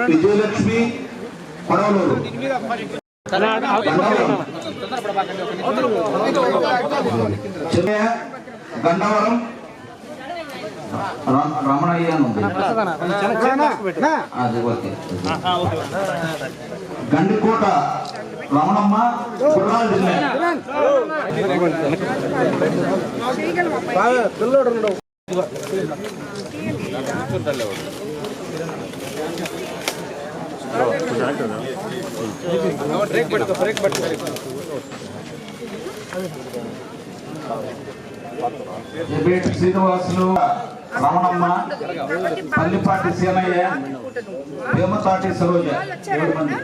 విజయలక్ష్మి పడవలూరు, గన్నవరం రమణయ్య గండికోట రమణమ్మ కుర్రాల శ్రీనివాసులు రమణమ్మ పల్లిపాటి సీనయ్య వేమతాటి సరోజ 7 మంది.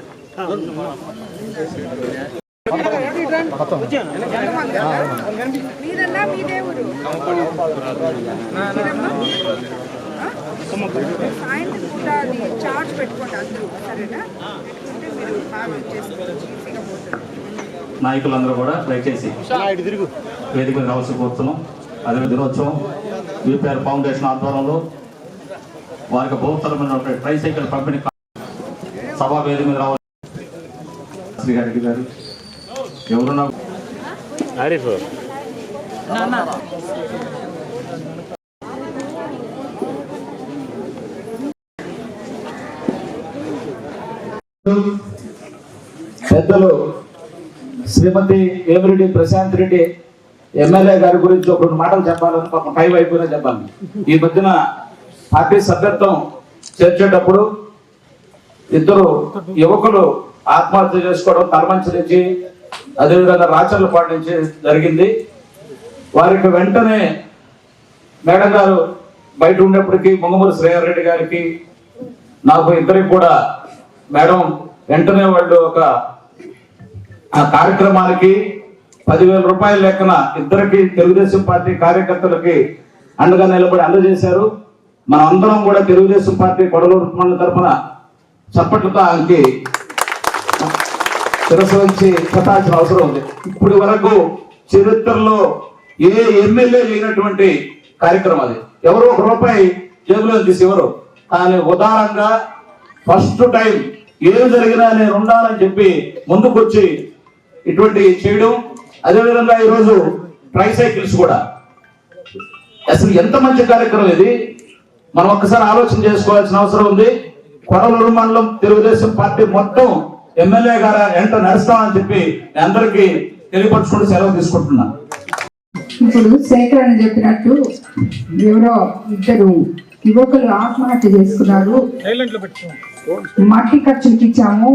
చార్జ్ పెట్టుకోండి అందరూ, సరేనా? నాయకులందరూ కూడా దయచేసి వేదిక మీద రావాల్సి కోరుతున్నాం. అదే దినోత్సవం యూపీఆర్ ఫౌండేషన్ ఆధ్వర్యంలో వారికి బహుతరమైన ట్రైసైకిల్ పంపిణీ సభా వేదిక మీద రావాలి. శ్రీగారెడ్డి గారు ఎవరున్నా పెద్దలు శ్రీమతి వేమిరెడ్డి ప్రశాంత్ రెడ్డి ఎమ్మెల్యే గారి గురించి ఒక 2 మాటలు చెప్పాలని పాపం టైం అయిపోయినా చెప్పాలి. ఈ మధ్యన పార్టీ సభ్యత్వం చేర్చేటప్పుడు 2 యువకులు ఆత్మహత్య చేసుకోవడం తలమంచి నుంచి అదేవిధంగా రాచర్లపాటు నుంచి జరిగింది. వారికి వెంటనే మేడం గారు బయట ఉండేప్పటికీ ముంగమూరి శ్రీహరిరెడ్డి గారికి నాకు ఇద్దరికి కూడా మేడం వెంటనే వాళ్ళు ఒక కార్యక్రమానికి 10,000 రూపాయల లెక్కన ఇద్దరికి తెలుగుదేశం పార్టీ కార్యకర్తలకి అండగా నిలబడి అందజేశారు. మన అందరం కూడా తెలుగుదేశం పార్టీ కొడలూరు మండలం తరఫున చప్పట్లతో ఆయనకి శిరస్సు వంచి పట్టాల్సిన అవసరం ఉంది. ఇప్పటి వరకు చరిత్రలో ఏ ఎమ్మెల్యే లేనటువంటి కార్యక్రమం అది. ఎవరో 1 రూపాయి జేబులో తీసి ఎవరు, కానీ ఉదారంగా ఫస్ట్ టైం ఏం జరిగినా నేను ఉండాలని చెప్పి ముందుకొచ్చి ఇటువంటి చేయడం. అదేవిధంగా ఈరోజు ట్రైసైకిల్స్ కూడా అసలు ఎంత మంచి కార్యక్రమం ఇది. మనం ఒక్కసారి ఆలోచన చేసుకోవాల్సిన అవసరం ఉంది. కొడలూరు మండలం తెలుగుదేశం పార్టీ మొత్తం ఎమ్మెల్యే గారు ఎంత నడుస్తామని చెప్పి అందరికీ తెలియపరచుకుంటూ సెలవు తీసుకుంటున్నాను. ఇప్పుడు శేఖర్ అని చెప్పినట్టు ఎవరో 2 యువకులు ఆత్మహత్య చేసుకున్నారు, మట్టి ఖర్చులకి ఇచ్చాము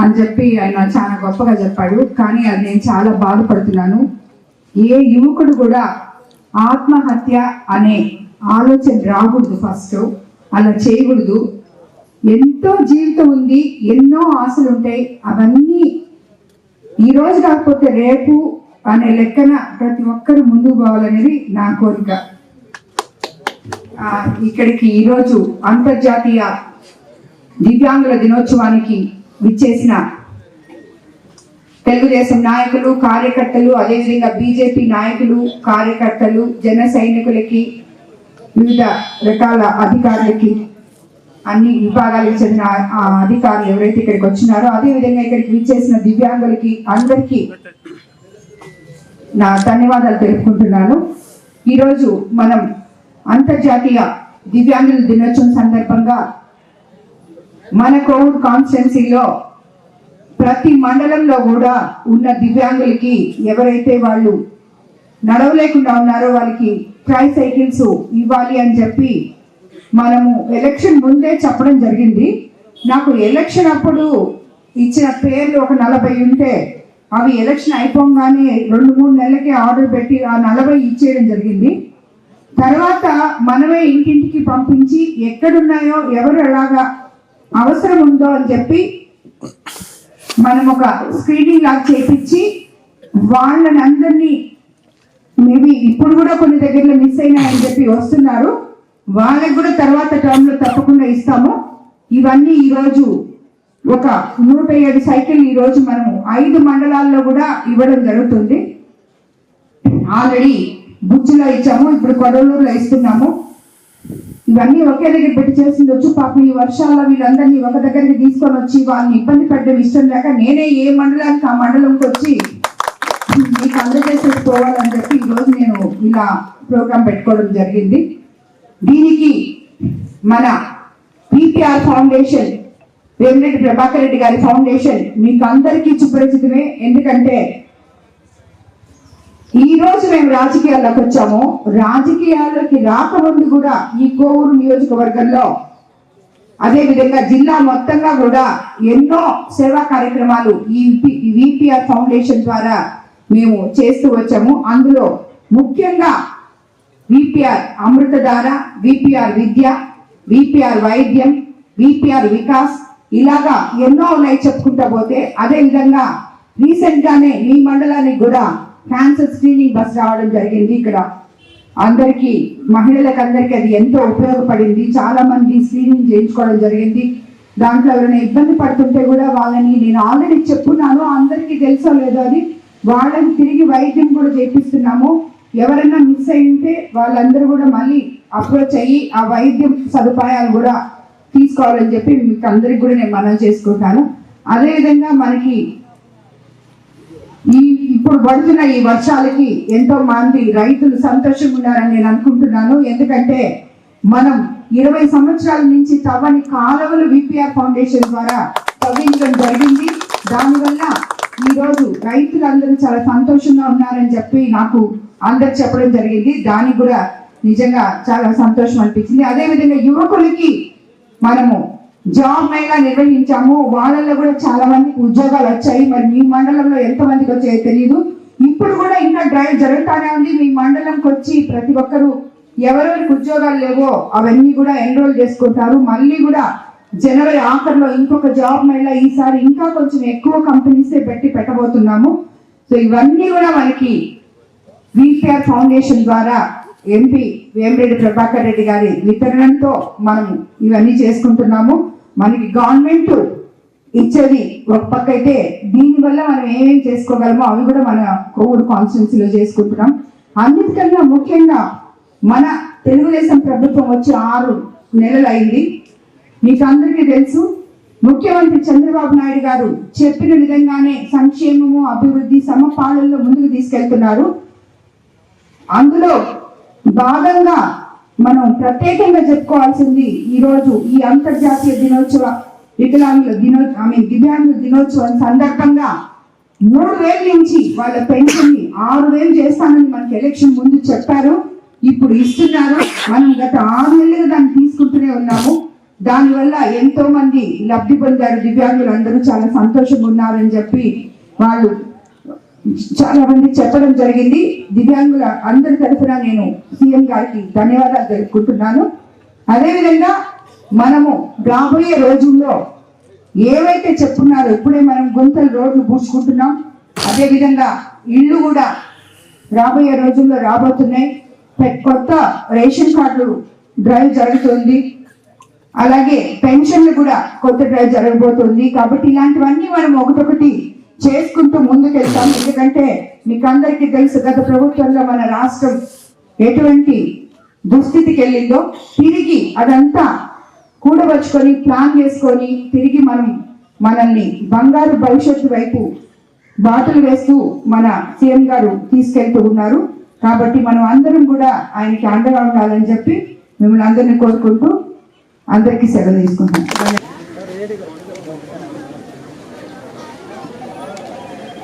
అని చెప్పి ఆయన చాలా గొప్పగా చెప్పాడు. కానీ అది నేను చాలా బాధపడుతున్నాను. ఏ యువకుడు కూడా ఆత్మహత్య అనే ఆలోచన రాకూడదు. ఫస్ట్ అలా చేయకూడదు. ఎంతో జీవితం ఉంది, ఎన్నో ఆశలు ఉంటాయి. అవన్నీ ఈ రోజు కాకపోతే రేపు అనే లెక్కన ప్రతి ఒక్కరు ముందుకు పోవాలనేది నా కోరిక. ఇక్కడికి ఈరోజు అంతర్జాతీయ దివ్యాంగుల దినోత్సవానికి విచ్చేసిన తెలుగుదేశం నాయకులు, కార్యకర్తలు, అదేవిధంగా బీజేపీ నాయకులు, కార్యకర్తలు, జన సైనికులకి, వివిధ రకాల అధికారులకి, అన్ని విభాగాలకు చెందిన అధికారులు ఎవరైతే ఇక్కడికి వచ్చినారో, అదేవిధంగా ఇక్కడికి విచ్చేసిన దివ్యాంగులకి అందరికీ నా ధన్యవాదాలు తెలుపుకుంటున్నాను. ఈరోజు మనం అంతర్జాతీయ దివ్యాంగుల దినోత్సవం సందర్భంగా మన కోవిడ్ కాన్స్టిట్యున్సీలో ప్రతి మండలంలో కూడా ఉన్న దివ్యాంగులకి ఎవరైతే వాళ్ళు నడవలేకుండా ఉన్నారో వాళ్ళకి ట్రైసైకిల్స్ ఇవ్వాలి అని చెప్పి మనము ఎలక్షన్ ముందే చెప్పడం జరిగింది. నాకు ఎలక్షన్ అప్పుడు ఇచ్చిన పేర్లు ఒక 40 ఉంటే అవి ఎలక్షన్ అయిపోగానే 2-3 నెలలకి ఆర్డర్ పెట్టి ఆ 40 ఇచ్చేయడం జరిగింది. తర్వాత మనమే ఇంటింటికి పంపించి ఎక్కడున్నాయో ఎవరు ఎలాగా అవసరం ఉందో అని చెప్పి మనం ఒక స్క్రీనింగ్ లాగా చేపించి వాళ్ళని అందరినీ, మేబీ ఇప్పుడు కూడా కొన్ని దగ్గరలో మిస్ అయినాయని చెప్పి వస్తున్నారు, వాళ్ళకి కూడా తర్వాత టర్మ్ లో తప్పకుండా ఇస్తాము. ఇవన్నీ ఈరోజు ఒక 107 సైకిల్ ఈరోజు మనము 5 మండలాల్లో కూడా ఇవ్వడం జరుగుతుంది. ఆల్రెడీ బుజ్జిలో ఇచ్చాము, ఇప్పుడు కొడలూరులో ఇస్తున్నాము. ఇవన్నీ ఒకే దగ్గర పెట్టి చేసిండొచ్చు. పాపం ఈ వర్షాల్లో వీళ్ళందరినీ ఒక దగ్గరికి తీసుకొని వచ్చి వాళ్ళని ఇబ్బంది పెట్టడం ఇష్టం లేక నేనే ఏ మండలానికి ఆ మండలంకి వచ్చి మీకు అందజేసేసి పోవాలని చెప్పి ఈరోజు నేను ఇలా ప్రోగ్రాం పెట్టుకోవడం జరిగింది. దీనికి మన పిపిఆర్ ఫౌండేషన్, వేమిరెడ్డి ప్రభాకర్ రెడ్డి గారి ఫౌండేషన్ మీకు అందరికీ సుపరిచితమే. ఎందుకంటే ఈ రోజు మేము రాజకీయాల్లోకి వచ్చాము. రాజకీయాల్లోకి రాకముందు కూడా ఈ కోవూరు నియోజకవర్గంలో అదే విధంగా జిల్లా మొత్తంగా కూడా ఎన్నో సేవా కార్యక్రమాలు ఈ విపిఆర్ ఫౌండేషన్ ద్వారా మేము చేస్తూ వచ్చాము. అందులో ముఖ్యంగా విపిఆర్ అమృతధార, విపిఆర్ విద్య, విపిఆర్ వైద్యం, విపిఆర్ వికాస్, ఇలాగా ఎన్నో ఉన్నాయి చెప్పుకుంటా పోతే. అదే విధంగా రీసెంట్ గానే మీ మండలానికి కూడా క్యాన్సర్ స్క్రీనింగ్ బస్ రావడం జరిగింది. ఇక్కడ అందరికీ మహిళలకు అందరికీ అది ఎంతో ఉపయోగపడింది. చాలా మంది స్క్రీనింగ్ చేయించుకోవడం జరిగింది. దాంట్లో ఎవరైనా ఇబ్బంది పడుతుంటే కూడా వాళ్ళని నేను ఆల్రెడీ చెప్పున్నాను, అందరికీ తెలుసో లేదో అది, వాళ్ళని తిరిగి వైద్యం కూడా చేపిస్తున్నాము. ఎవరైనా మిస్ అయి ఉంటే వాళ్ళందరూ కూడా మళ్ళీ అప్రోచ్ అయ్యి ఆ వైద్యం సదుపాయాలు కూడా తీసుకోవాలని చెప్పి మీకు అందరికి కూడా నేను మనవి చేసుకుంటాను. అదేవిధంగా మనకి ఇప్పుడు పడుతున్న ఈ వర్షాలకి ఎంతో మంది రైతులు సంతోషంగా ఉన్నారని నేను అనుకుంటున్నాను. ఎందుకంటే మనం 20 సంవత్సరాల నుంచి తవ్వని కాలువలు విపిఆర్ ఫౌండేషన్ ద్వారా తవ్వించడం జరిగింది. దానివల్ల ఈరోజు రైతులందరూ చాలా సంతోషంగా ఉన్నారని చెప్పి నాకు అందరు చెప్పడం జరిగింది. దానికి కూడా నిజంగా చాలా సంతోషం అనిపించింది. అదేవిధంగా యువకులకి మనము జాబ్ మేళా నిర్వహించాము. వాళ్ళల్లో కూడా చాలా మందికి ఉద్యోగాలు వచ్చాయి. మరి మీ మండలంలో ఎంతమందికి వచ్చాయో తెలియదు. ఇప్పుడు కూడా ఇంకా డ్రైవ్ జరుగుతానే ఉంది. మీ మండలంకి వచ్చి ప్రతి ఒక్కరు ఎవరెవరికి ఉద్యోగాలు లేవో అవన్నీ కూడా ఎన్రోల్ చేసుకుంటారు. మళ్ళీ కూడా జనవరి ఆఖరిలో ఇంకొక జాబ్ మేళా, ఈసారి ఇంకా కొంచెం ఎక్కువ కంపెనీసే పెట్టబోతున్నాము. సో ఇవన్నీ కూడా మనకి విపిఆర్ ఫౌండేషన్ ద్వారా ఎంపీ వేమిరెడ్డి ప్రభాకర్ రెడ్డి గారి వితరణతో మనం ఇవన్నీ చేసుకుంటున్నాము. మనకి గవర్నమెంట్ ఇచ్చేది ఒక పక్క అయితే, దీనివల్ల మనం ఏమేమి చేసుకోగలమో అవి కూడా మన కోవూరు కాన్స్టిట్యున్సీలో చేసుకుంటున్నాం. అన్నిటికన్నా ముఖ్యంగా మన తెలుగుదేశం ప్రభుత్వం వచ్చి 6 నెలలు అయింది. మీకు అందరికీ తెలుసు, ముఖ్యమంత్రి చంద్రబాబు నాయుడు గారు చెప్పిన విధంగానే సంక్షేమము, అభివృద్ధి సమపాలనలో ముందుకు తీసుకెళ్తున్నారు. అందులో భాగంగా మనం ప్రత్యేకంగా చెప్పుకోవాల్సింది ఈరోజు ఈ అంతర్జాతీయ దివ్యాంగుల దినోత్సవం సందర్భంగా 3,000 నుంచి వాళ్ళ పెన్షన్ ని 6,000 చేస్తానని మనకి ఎలక్షన్ ముందు చెప్పారు. ఇప్పుడు ఇస్తున్నారు. మనం గత 6 నెలలుగా దాన్ని తీసుకుంటూనే ఉన్నాము. దానివల్ల ఎంతో మంది లబ్ధి పొందారు. దివ్యాంగులు అందరూ చాలా సంతోషంగా ఉన్నారని చెప్పి వాళ్ళు చాలా మంది చెప్పడం జరిగింది. దివ్యాంగుల అందరి తరఫున నేను సీఎం గారికి ధన్యవాదాలు తెలుపుకుంటున్నాను. అదేవిధంగా మనము రాబోయే రోజుల్లో ఏవైతే చెప్తున్నారో, ఇప్పుడే మనం గుంతలు రోడ్లు పూడ్చుకుంటున్నాం. అదేవిధంగా ఇళ్ళు కూడా రాబోయే రోజుల్లో రాబోతున్నాయి. కొత్త రేషన్ కార్డులు డ్రైవ్ జరుగుతుంది. అలాగే పెన్షన్లు కూడా కొత్త డ్రైవ్ జరగబోతుంది. కాబట్టి ఇలాంటివన్నీ మనం ఒకటొకటి చేసుకుంటూ ముందుకెళ్తాం. ఎందుకంటే మీకు అందరికీ తెలుసు, గత ప్రభుత్వంలో మన రాష్ట్రం ఎటువంటి దుస్థితికి వెళ్ళిందో, తిరిగి అదంతా కూడబచ్చుకొని ప్లాన్ చేసుకొని తిరిగి మనల్ని బంగారు భవిష్యత్తు వైపు బాటలు వేస్తూ మన సీఎం గారు తీసుకెళ్తూ ఉన్నారు. కాబట్టి మనం అందరం కూడా ఆయనకి అండగా ఉండాలని చెప్పి మిమ్మల్ని అందరినీ కోరుకుంటూ అందరికీ సెలవు తీసుకుంటాం.